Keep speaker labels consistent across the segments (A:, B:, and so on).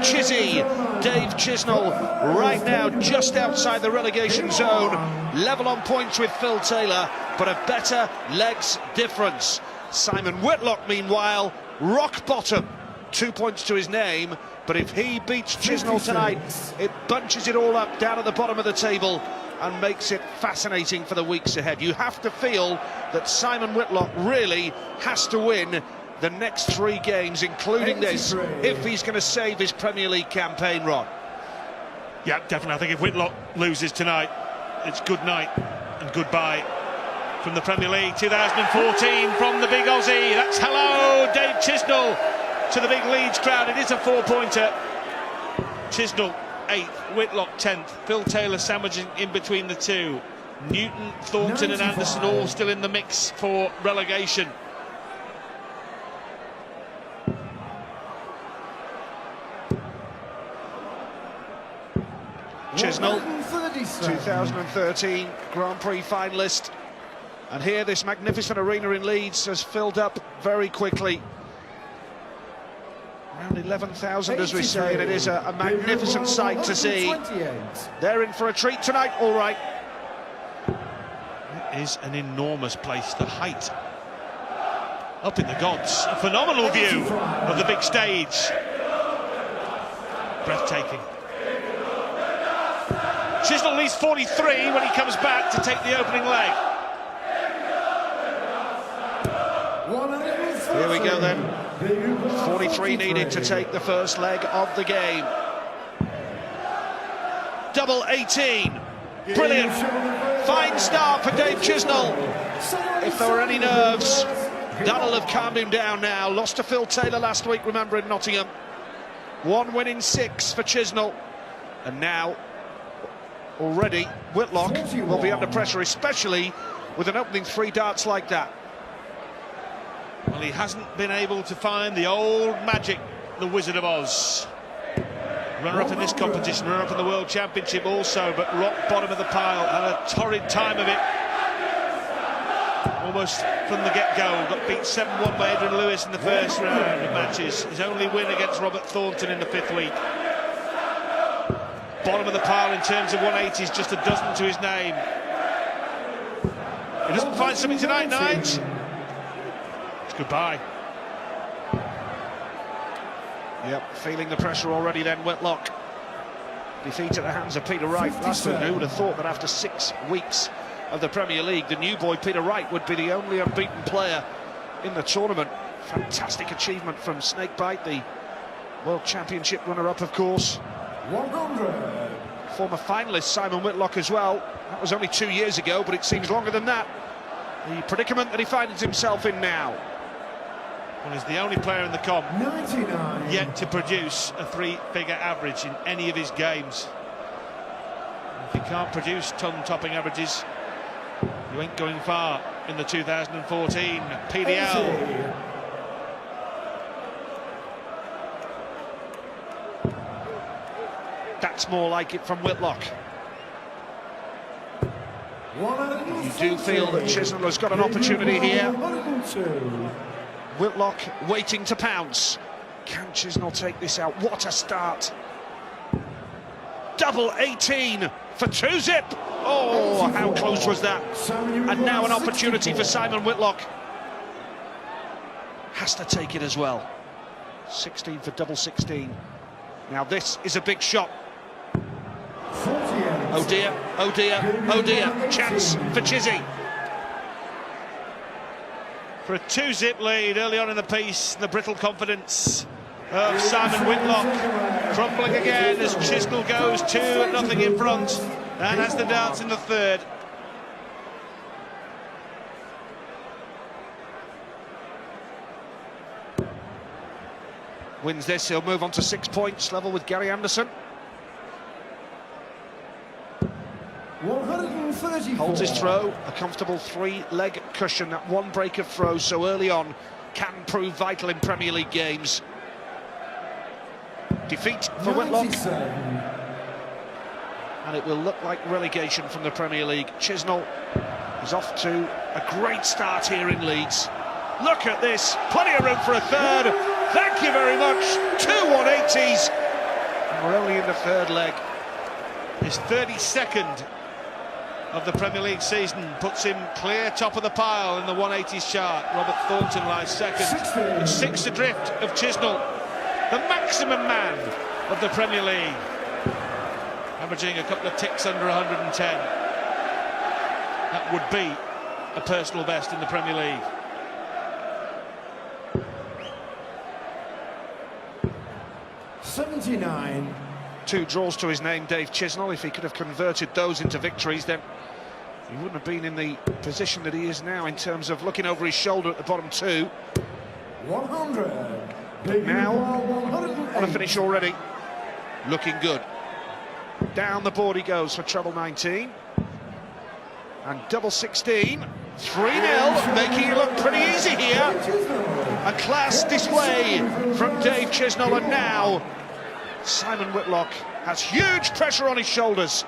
A: Chizzy, Dave Chisnall, right now just outside the relegation zone, level on points with Phil Taylor, but a better legs difference. Simon Whitlock, meanwhile, rock bottom, 2 points to his name, but if he beats Chisnall tonight, it bunches it all up down at the bottom of the table and makes it fascinating for the weeks ahead. You have to feel that Simon Whitlock really has to win the next 3 games, including this, if he's going to save his Premier League campaign, Ron.
B: Yeah, definitely. I think if Whitlock loses tonight, it's good night and goodbye from the Premier League 2014 from the big Aussie. That's hello, Dave Chisnall, to the big Leeds crowd. It is a 4-pointer. Chisnall 8th, Whitlock 10th, Phil Taylor sandwiching in between the two. Newton, Thornton and Anderson all still in the mix for relegation.
A: Chisnall, 2013 Grand Prix finalist, and here this magnificent arena in Leeds has filled up very quickly. Around 11,000 as we say, and it is a magnificent sight to see. They're in for a treat tonight, all right.
B: It is an enormous place, the height up in the gods. A phenomenal view of the big stage. Breathtaking. Chisnall leads 43 when he comes back to take the opening leg.
A: Here we go then. 43 needed to take the first leg of the game. Double 18. Brilliant. Fine start for Dave Chisnall. If there were any nerves, that'll have calmed him down now. Lost to Phil Taylor last week, remember, in Nottingham. 1 win in 6 for Chisnall. And now, already, Whitlock will be under pressure, especially with an opening 3 darts like that.
B: Well, he hasn't been able to find the old magic, the Wizard of Oz. Runner-up in this competition, runner-up in the World Championship also, but rock bottom of the pile, and a torrid time of it. Almost from the get-go, got beat 7-1 by Adrian Lewis in the first round of matches. His only win against Robert Thornton in the 5th week. Bottom of the pile in terms of 180s, just a dozen to his name. He doesn't find something tonight, Nines. It's goodbye.
A: Yep, feeling the pressure already then, Whitlock. Defeat at the hands of Peter Wright last week. Who would have thought that after 6 weeks of the Premier League, the new boy Peter Wright would be the only unbeaten player in the tournament. Fantastic achievement from Snakebite, the World Championship runner-up, of course.
C: 100.
A: Former finalist Simon Whitlock as well. That was only 2 years ago, but it seems longer than that. The predicament that he finds himself in now.
B: Well, he's the only player in the comp
C: 99.
B: yet to produce a 3-figure average in any of his games. If you can't produce ton-topping averages, you ain't going far in the 2014 PDL.
C: 80.
A: That's more like it from Whitlock. You do feel that Chisnall has got an opportunity here.
C: 102.
A: Whitlock waiting to pounce. Can Chisnall take this out? What a start. Double 18 for 2-zip. Oh, how close was that? And now an opportunity for Simon Whitlock. Has to take it as well. 16 for double 16. Now this is a big shot.
C: 48.
A: Oh dear, oh dear, oh dear. Chance for Chizzy.
B: For a 2-zip lead early on in the piece, the brittle confidence of Simon Whitlock crumbling again as Chisnall goes 2-0 in front and has the dance in the 3rd.
A: Wins this, he'll move on to 6 points, level with Gary Anderson.
C: 134.
A: Holds his throw, a comfortable 3-leg cushion. That one break of throw so early on can prove vital in Premier League games. Defeat for Whitlock.
C: 97.
A: And it will look like relegation from the Premier League. Chisnall is off to a great start here in Leeds. Look at this, plenty of room for a 3rd. Thank you very much. 2 180s. We're only in the third leg.
B: His 32nd of the Premier League season puts him clear top of the pile in the 180s chart. Robert Thornton lies second. It's 6 adrift of Chisnall, the maximum man of the Premier League, averaging a couple of ticks under 110. That would be a personal best in the Premier League.
C: '79.
A: 2 draws to his name, Dave Chisnall. If he could have converted those into victories, then he wouldn't have been in the position that he is now in terms of looking over his shoulder at the bottom 2.
C: 100.
A: Now,
C: 108.
A: on a finish already. Looking good. Down the board he goes for treble 19. And double 16. 3-0, making it look pretty easy here. A class display from Dave Chisnall, and now Simon Whitlock has huge pressure on his shoulders.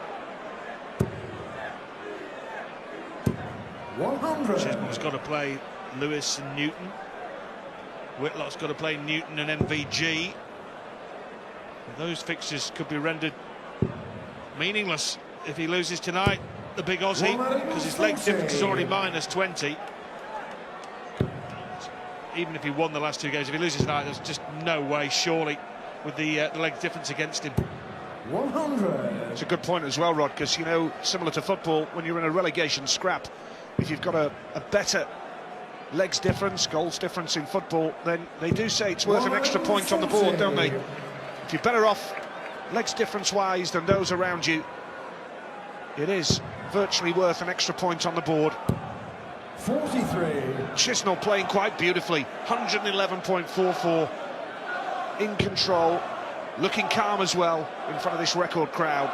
C: 100.
B: Chisnall's got to play Lewis and Newton. Whitlock's got to play Newton and MVG. Those fixtures could be rendered meaningless if he loses tonight, the big Aussie, because his leg difference is already minus 20. Even if he won the last 2 games, if he loses tonight, there's just no way, surely, with the leg difference against him.
C: 100.
A: It's a good point as well, Rod, because, you know, similar to football, when you're in a relegation scrap, if you've got a better legs difference, goals difference in football, then they do say it's worth an extra point on the board, don't they? If you're better off legs difference-wise than those around you, it is virtually worth an extra point on the board.
C: 43.
A: Chisnall playing quite beautifully, 111.44, in control, looking calm as well in front of this record crowd.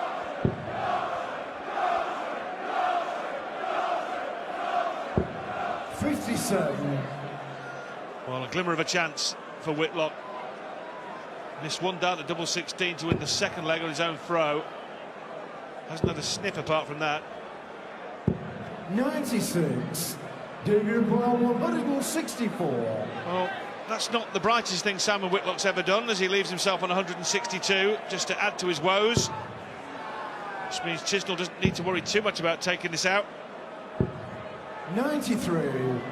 B: Well, a glimmer of a chance for Whitlock. Missed one down at double 16 to win the second leg on his own throw. Hasn't had a sniff apart from that.
C: 96. Debut ball 164.
B: Well, that's not the brightest thing Simon Whitlock's ever done, as he leaves himself on 162, just to add to his woes. Which means Chisnall doesn't need to worry too much about taking this out.
C: 93.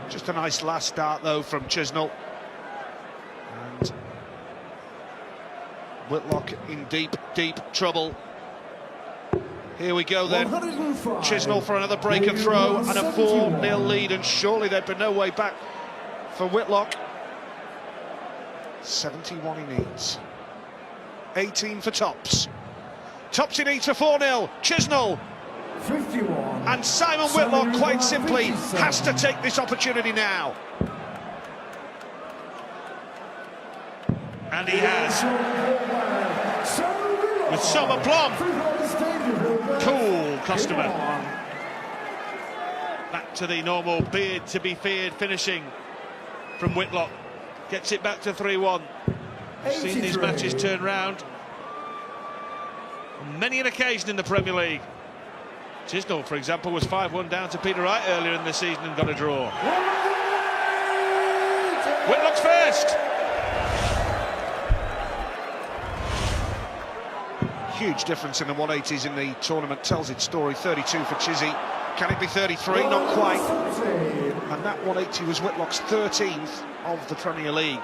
A: Just a nice last start, though, from Chisnall. And Whitlock in deep, deep trouble. Here we go then.
C: 105.
A: Chisnall for another break and throw and a 4-0 lead, and surely there'd be no way back for Whitlock. 71 he needs. 18 for Tops. Tops he needs for 4-0. Chisnall.
C: 51.
A: And Simon Whitlock, quite simply, has to take this opportunity now.
B: And he has. With some aplomb. Cool customer. Back to the normal beard to be feared finishing from Whitlock. Gets it back to 3-1. Seen these matches turn round on many an occasion in the Premier League. Chisnall, for example, was 5-1 down to Peter Wright earlier in the season and got a draw. Whitlock's first.
A: Huge difference in the 180s in the tournament, tells its story. 32 for Chizzy. Can it be 33? Not quite. And that 180 was Whitlock's 13th of the Premier League.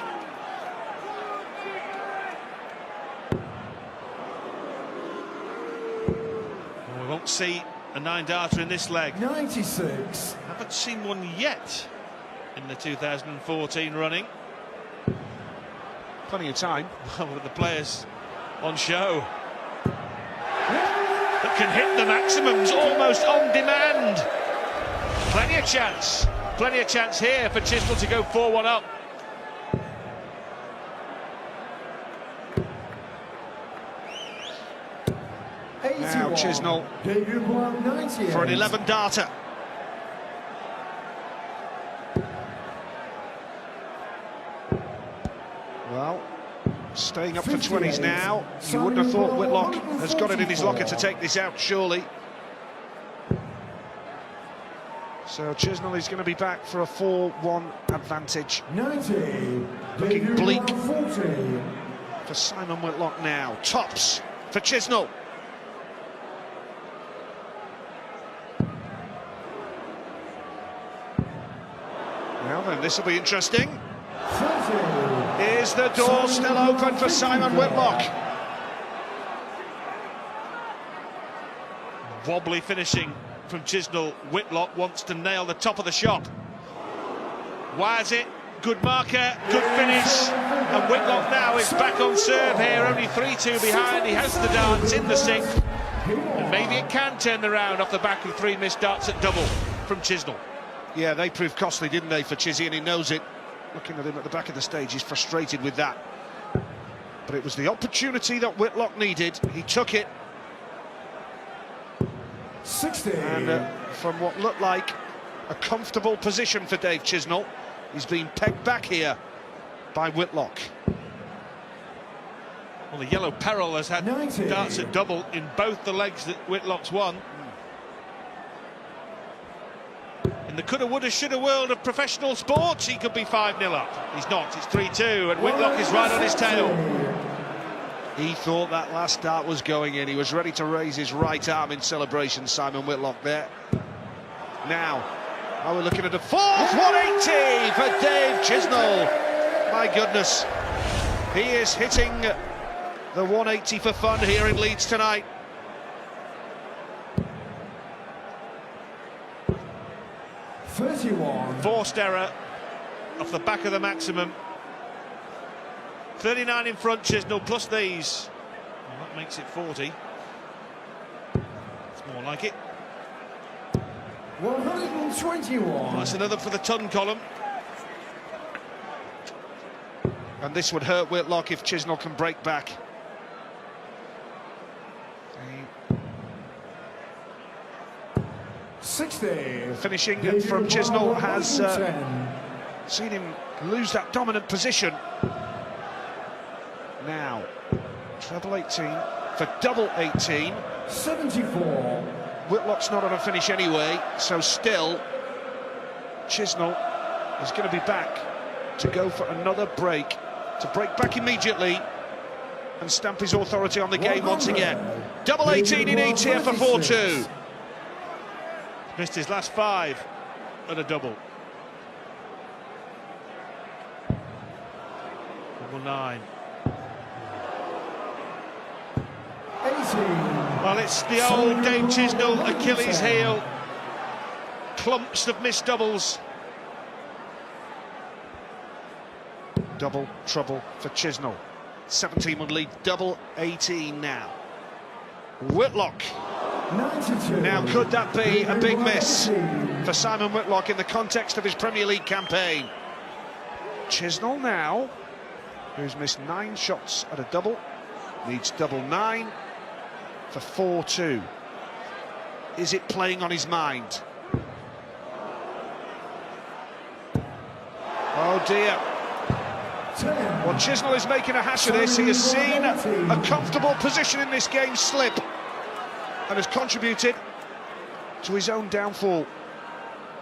B: Well, we won't see a 9-darter in this leg.
C: 96.
B: Haven't seen one yet in the 2014 running.
A: Plenty of time.
B: Well, with the players on show that can hit the maximums almost on demand. Plenty of chance here for Chisnall to go 4-1 up.
A: Now Chisnall for an 11-darter. Well, staying up for 20s now. You wouldn't have thought Whitlock has got it in his locker to take this out, surely. So Chisnall is going to be back for a 4-1 advantage.
C: 90.
A: Looking bleak for Simon Whitlock now. Tops for Chisnall. Well then, this will be interesting.
C: 30.
A: Is the door still open for Simon Whitlock?
B: Wobbly finishing from Chisnall. Whitlock wants to nail the top of the shop. Wires it, good marker, good finish, and Whitlock now is back on serve here, only 3-2 behind. He has the darts in the sixth, and maybe it can turn around off the back of 3 missed darts at double from Chisnall.
A: Yeah, they proved costly, didn't they, for Chizzy, and he knows it. Looking at him at the back of the stage, he's frustrated with that. But it was the opportunity that Whitlock needed. He took it.
C: 60.
A: And from what looked like a comfortable position for Dave Chisnall, he's been pegged back here by Whitlock.
B: Well, the yellow peril has had
C: 90.
B: darts at double in both the legs that Whitlock's won. In the coulda, woulda, shoulda world of professional sports, he could be 5-0 up. He's not, it's 3-2, and Whitlock is right on his tail.
A: He thought that last dart was going in. He was ready to raise his right arm in celebration, Simon Whitlock there. Now, we're looking at a fourth 180 for Dave Chisnall. My goodness, he is hitting the 180 for fun here in Leeds tonight.
B: Forced error off the back of the maximum. 39 in front, Chisnall, plus these. Well, that makes it 40. It's more like it.
C: 121.
B: That's another for the ton column.
A: And this would hurt Whitlock if Chisnall can break back. Finishing from Chisnall has seen him lose that dominant position. Now, treble 18 for double 18.
C: 74.
A: Whitlock's not on a finish anyway, so still Chisnall is going to be back to go for another break, to break back immediately and stamp his authority on the game once again. Double 18 he needs here for 4-2.
B: Missed his last 5 at a double. Double 9.
C: 80.
B: Well, it's the old Dave Chisnall Achilles heel. Clumps of missed doubles.
A: Double trouble for Chisnall. 17 would lead, double 18 now. Whitlock.
C: 92.
A: Now, could that be a big miss for Simon Whitlock in the context of his Premier League campaign? Chisnall now, who's missed 9 shots at a double, needs double 9 for 4-2. Is it playing on his mind? Oh dear.
C: 10.
A: Well, Chisnall is making a hash of this. He has seen a comfortable position in this game slip and has contributed to his own downfall.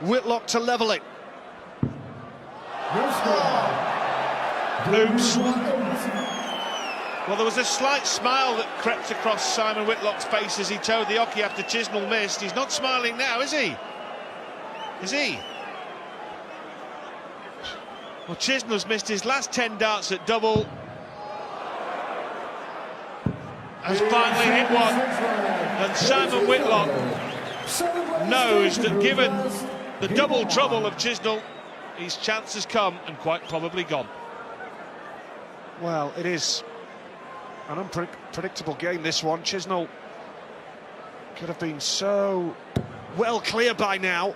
A: Whitlock to level it.
B: Oops. Well, there was a slight smile that crept across Simon Whitlock's face as he towed the hockey after Chisnall missed. He's not smiling now, is he? Is he? Well, Chisnall's missed his last 10 darts at double. Has finally hit one. And Simon Whitlock knows that given the double trouble of Chisnall, his chance has come and quite probably gone.
A: Well, it is an unpredictable game, this one. Chisnall could have been so well clear by now.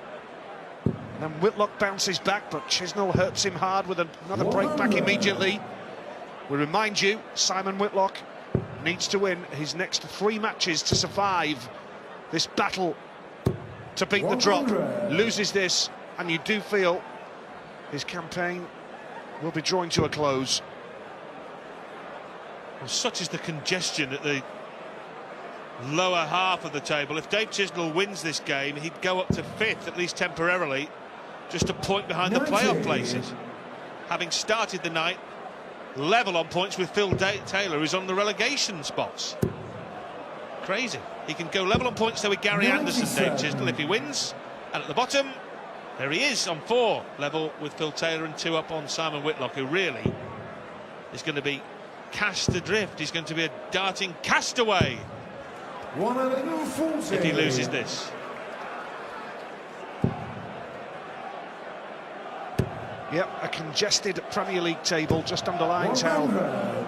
A: And then Whitlock bounces back, but Chisnall hurts him hard with another break back immediately. We remind you, Simon Whitlock needs to win his next 3 matches to survive this battle to beat the drop. Loses this, and you do feel his campaign will be drawing to a close.
B: Well, such is the congestion at the lower half of the table. If Dave Chisnall wins this game, he'd go up to 5th, at least temporarily, just a point behind the playoff places. Having started the night level on points with Phil Taylor, who's on the relegation spots. Crazy. He can go level on points there with Gary Anderson, Dave Chisnall, if he wins. And at the bottom, there he is on 4, level with Phil Taylor, and 2 up on Simon Whitlock, who really is going to be cast adrift. He's going to be a darting castaway
C: 140.
B: if he loses this.
A: Yep, a congested Premier League table just underlines how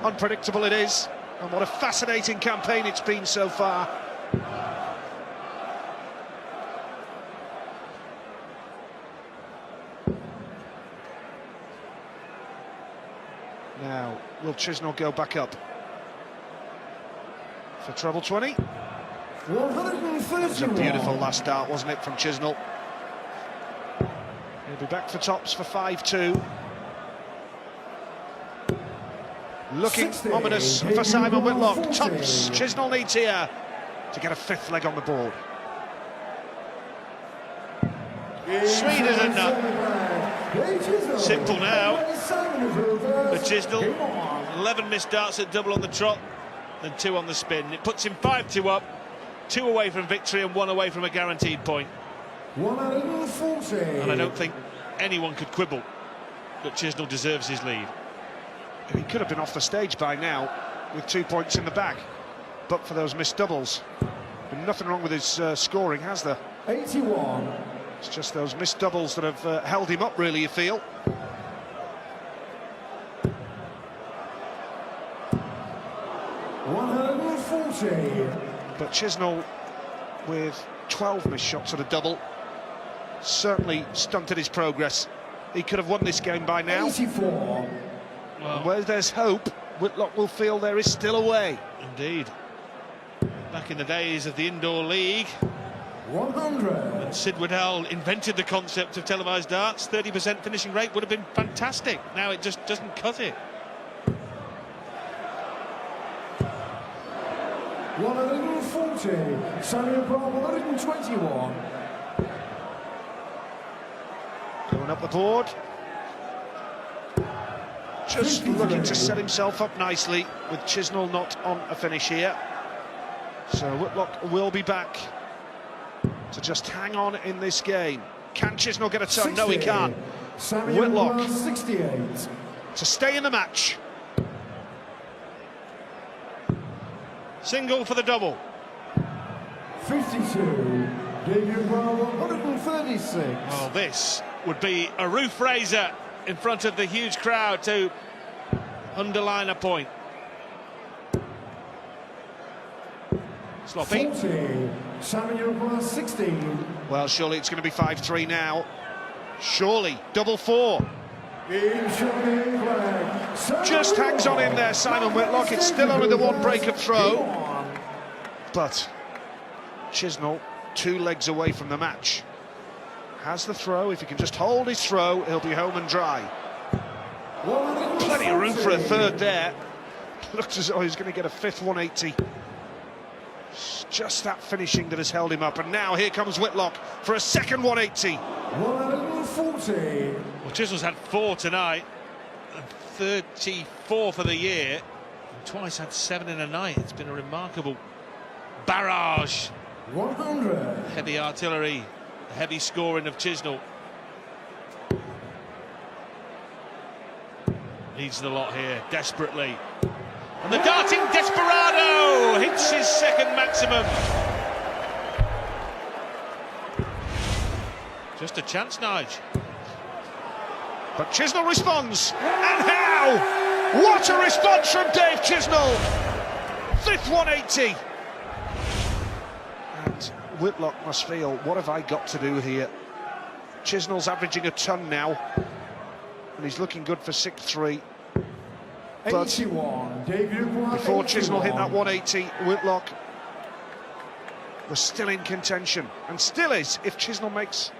A: unpredictable it is, and what a fascinating campaign it's been so far. Now, will Chisnall go back up for treble 20?
C: 130.
A: It was a beautiful last start, wasn't it, from Chisnall? He'll be back for tops for 5-2. Looking
C: 60,
A: ominous for Simon Whitlock.
C: 40.
A: Tops Chisnall needs here to get a 5th leg on the board.
B: Sweet as a nut. Simple now for Chisnall. 11 missed darts at double on the trot and 2 on the spin. It puts him 5-2 up, 2 away from victory and 1 away from a guaranteed point.
C: 140.
B: And I don't think anyone could quibble that Chisnall deserves his lead.
A: He could have been off the stage by now with 2 points in the bag, but for those missed doubles. Been nothing wrong with his scoring, has there?
C: 81.
A: It's just those missed doubles that have held him up, really, you feel. But Chisnall, with 12 missed shots at a double, certainly stunted his progress. He could have won this game by now.
C: 84.
A: And where there's hope, Whitlock will feel there is still a way.
B: Indeed. Back in the days of the indoor league,
C: 100.
B: and Sid Waddell invented the concept of televised darts, 30% finishing rate would have been fantastic. Now it just doesn't cut it.
C: 140. Samuel Brown, 121.
A: Going up the board. Just looking to set himself up nicely, with Chisnall not on a finish here. So Whitlock will be back to just hang on in this game. Can Chisnall get a turn?
C: 60.
A: No, he can't.
C: Samuel
A: Whitlock
C: Brown, 68.
A: to stay in the match.
B: Single for the double.
C: 52. David Brown, 136.
B: Well, this would be a roof raiser in front of the huge crowd to underline a point. Sloppy.
C: 40. Samuel Brown, 16.
A: Well, surely it's going to be 5-3 now. Surely, double 4. Just hangs on in there, Simon Whitlock. It's still only the 1 break of throw. But Chisnall, 2 legs away from the match. Has the throw. If he can just hold his throw, he'll be home and dry. Plenty of room for a 3rd there. Looks as though he's going to get a 5th 180. It's just that finishing that has held him up. And now here comes Whitlock for a 2nd 180.
C: 140.
B: Well, Chisnall's had 4 tonight, and 34 for the year, and twice had 7 in a night. It's been a remarkable barrage.
C: 100.
B: Heavy artillery, heavy scoring of Chisnall. Needs the lot here, desperately. And the darting desperado hits his 2nd maximum. Just a chance, Nige.
A: But Chisnall responds, and how? What a response from Dave Chisnall! 5th 180. And Whitlock must feel, what have I got to do here? Chisnall's averaging a ton now, and he's looking good for 6-3. But
C: 81.
A: before Chisnall hit that 180, Whitlock was still in contention, and still is if Chisnall makes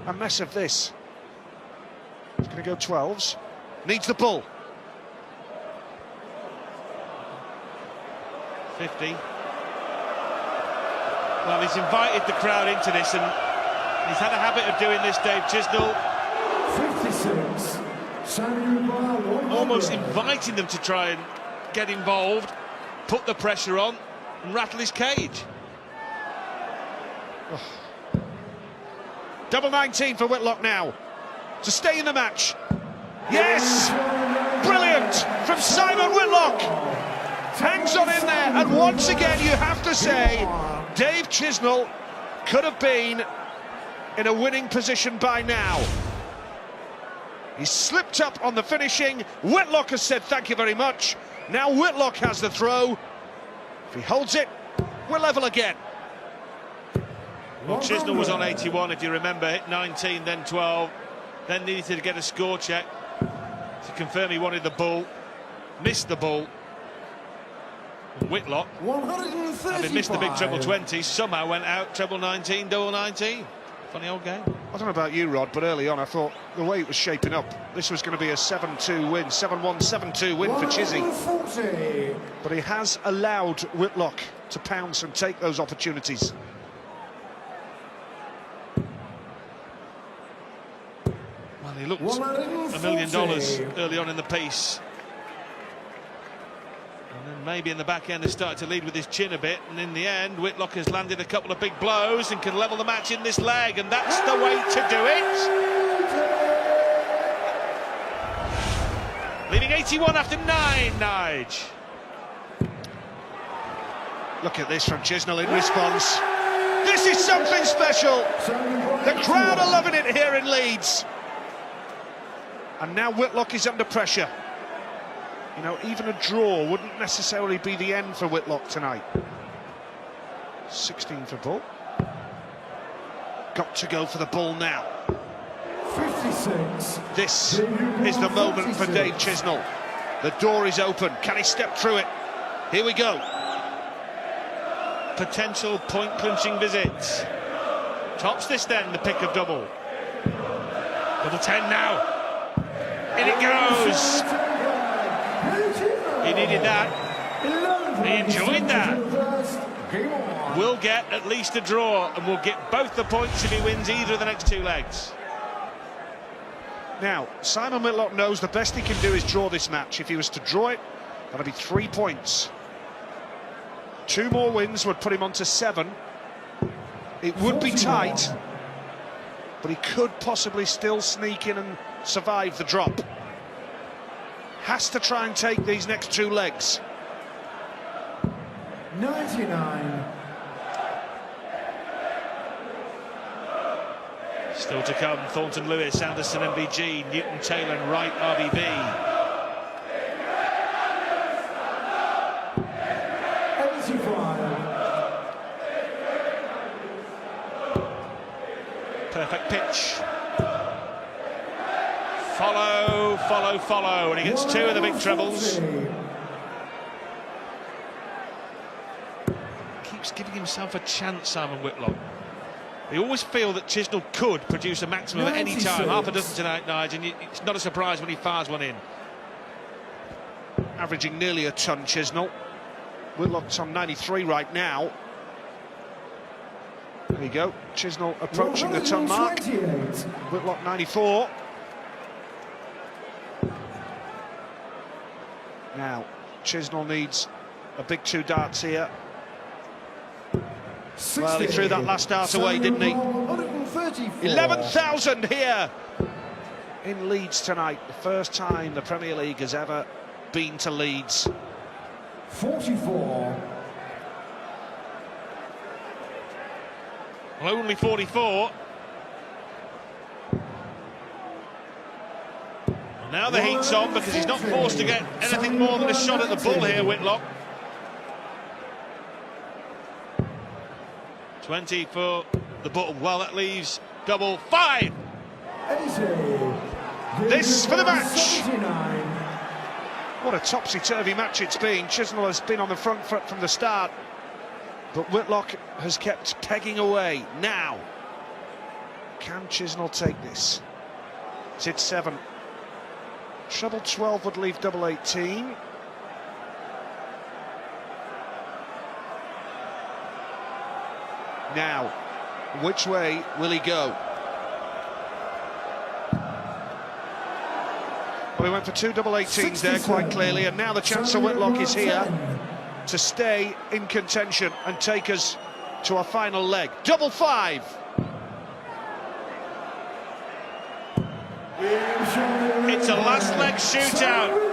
A: a mess of this. He's going to go 12s. Needs the bull.
B: 50. Well, he's invited the crowd into this, and he's had a habit of doing this, Dave Chisnall.
C: 56. Samuel Brown,
B: Almost inviting them to try and get involved, put the pressure on, and rattle his cage.
A: Double 19 for Whitlock now to stay in the match. Yes! Brilliant from Simon Whitlock. Hangs on in there, and once again you have to say Dave Chisnall could have been in a winning position by now. He slipped up on the finishing. Whitlock has said thank you very much. Now Whitlock has the throw. If he holds it, we're level again.
B: Well, Chisnall was on 81, if you remember, hit 19, then 12, then needed to get a score check to confirm he wanted the ball, missed the ball. And Whitlock, having missed the big treble 20, somehow went out treble 19, double 19. Funny old game.
A: I don't know about you, Rod, but early on I thought the way it was shaping up, this was going to be a 7-2 win, 7-1, 7-2 win for Chizzy. But he has allowed Whitlock to pounce and take those opportunities.
B: Well, he looked $1 million early on in the piece. And then maybe in the back end has started to lead with his chin a bit, and in the end Whitlock has landed a couple of big blows and can level the match in this leg, and that's the way to do it. Leading 81 after 9, Nige.
A: Look at this from Chisnall in response. This is something special. The crowd are loving it here in Leeds. And now Whitlock is under pressure. You know, even a draw wouldn't necessarily be the end for Whitlock tonight. 16 for ball. Got to go for the ball now.
C: 56.
A: This is the moment for Dave Chisnall. The door is open. Can he step through it? Here we go.
B: Potential point-clinching visit. Tops this then, the pick of double. Double 10 now. In it goes. He needed that. He enjoyed that. Will get at least a draw, and will get both the points if he wins either of the next two legs.
A: Now, Simon Whitlock knows the best he can do is draw this match. If he was to draw it, that'll be 3 points. 2 more wins would put him on to 7. It would be tight, but he could possibly still sneak in and survive the drop. Has to try and take these next 2 legs.
C: 99.
B: Still to come, Thornton Lewis, Anderson MBG, Newton Taylor and Wright RBB.
C: 85.
B: Perfect pitch. Follow, follow, follow, and he gets 2 of the big trebles. Keeps giving himself a chance, Simon Whitlock. We always feel that Chisnall could produce a maximum at any time. Half a dozen tonight, Nige, and it's not a surprise when he fires one in.
A: Averaging nearly a ton, Chisnall. Whitlock's on 93 right now. There you go. Chisnall approaching the ton mark. Whitlock 94. Now, Chisnall needs a big 2 darts here. Well, he threw that last dart away, didn't he? 11,000 here in Leeds tonight. The first time the Premier League has ever been to Leeds.
C: 44.
B: Well, only 44. Well, now the heat's on because he's not forced to get anything more than a shot at the ball here, Whitlock. 20 for the ball. Well, that leaves double 5.
A: This for the match. What a topsy-turvy match it's been. Chisnall has been on the front foot from the start, but Whitlock has kept pegging away. Now, can Chisnall take this? It's hit 7. Treble 12 would leave double 18. Now, which way will he go? Well, he went for 2 double 18s there quite clearly, and now the chance for Whitlock is here. to stay in contention and take us to our final leg. Double five.
B: It's a last leg shootout.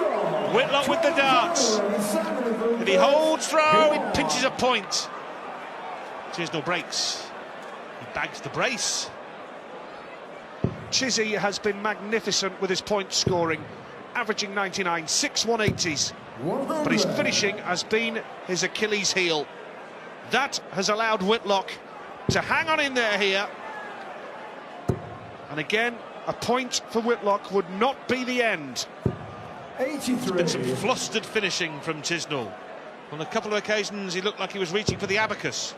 B: Whitlock with the darts. And he holds throw, he pinches a point. Chisnall breaks. He bags the brace.
A: Chizzy has been magnificent with his point scoring, averaging 99, 6 180s. But his finishing has been his Achilles heel. That has allowed Whitlock to hang on in there here. And again, a point for Whitlock would not be the end.
C: 83.
B: There's been some flustered finishing from Chisnall. On a couple of occasions he looked like he was reaching for the abacus.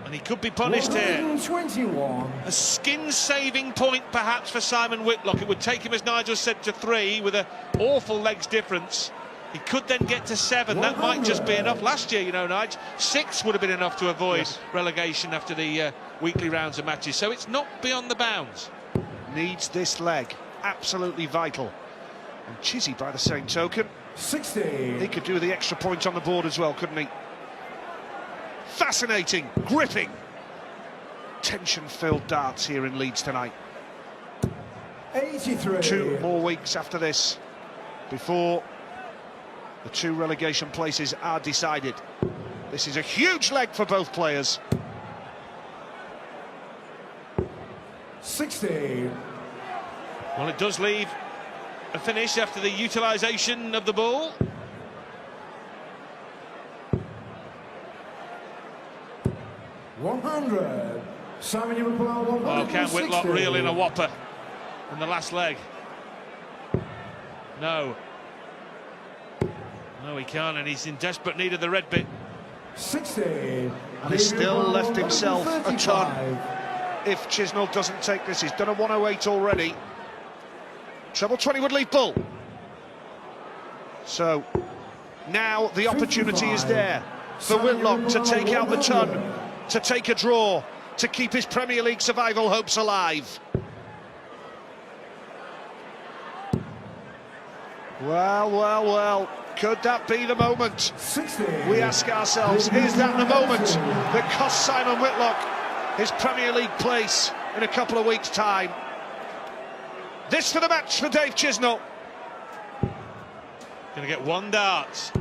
B: And he could be punished here.
C: 121.
B: A skin-saving point perhaps for Simon Whitlock. It would take him, as Nigel said, to 3 with an awful legs difference. He could then get to 7. That might just be enough. Last year, you know, Nigel, 6 would have been enough to avoid relegation after the weekly rounds of matches. So it's not beyond the bounds.
A: Needs this leg, absolutely vital. And Chizzy, by the same token,
C: 60.
A: he could do the extra point on the board as well, couldn't he? Fascinating, gripping, tension-filled darts here in Leeds tonight.
C: 83.
A: 2 more weeks after this before the 2 relegation places are decided. This is a huge leg for both players.
C: 60.
B: Well, it does leave a finish after the utilisation of the ball.
C: $100. Simon, you reply 160.
B: Oh, can Whitlock reel in a whopper in the last leg? No. No, he can't, and he's in desperate need of the red bit.
C: 60.
A: And he's still left himself a ton. If Chisnall doesn't take this, he's done a 108 already. Treble 20 would leave Bull. So now the opportunity is there for Whitlock to take out the ton, to take a draw, to keep his Premier League survival hopes alive. Well, could that be the moment?
C: 60.
A: We ask ourselves, is that the moment that cost Simon Whitlock his Premier League place in a couple of weeks' time? This for the match for Dave Chisnall.
B: Going to get 1 dart.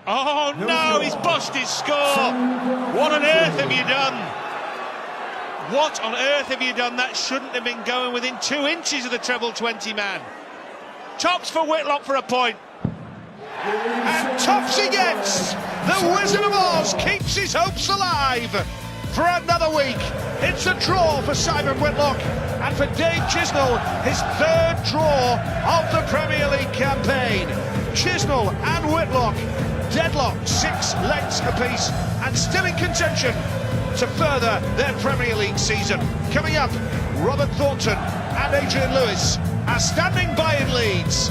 B: Oh no, he's bust his score. What on earth have you done? What on earth have you done? That shouldn't have been going within 2 inches of the treble 20 man. Tops for Whitlock for a point.
A: And tops he gets. The Wizard of Oz keeps his hopes alive for another week. It's a draw for Simon Whitlock, and for Dave Chisnall, his 3rd draw of the Premier League campaign. Chisnall and Whitlock deadlocked 6 legs apiece and still in contention to further their Premier League season. Coming up, Robert Thornton and Adrian Lewis are standing by in Leeds.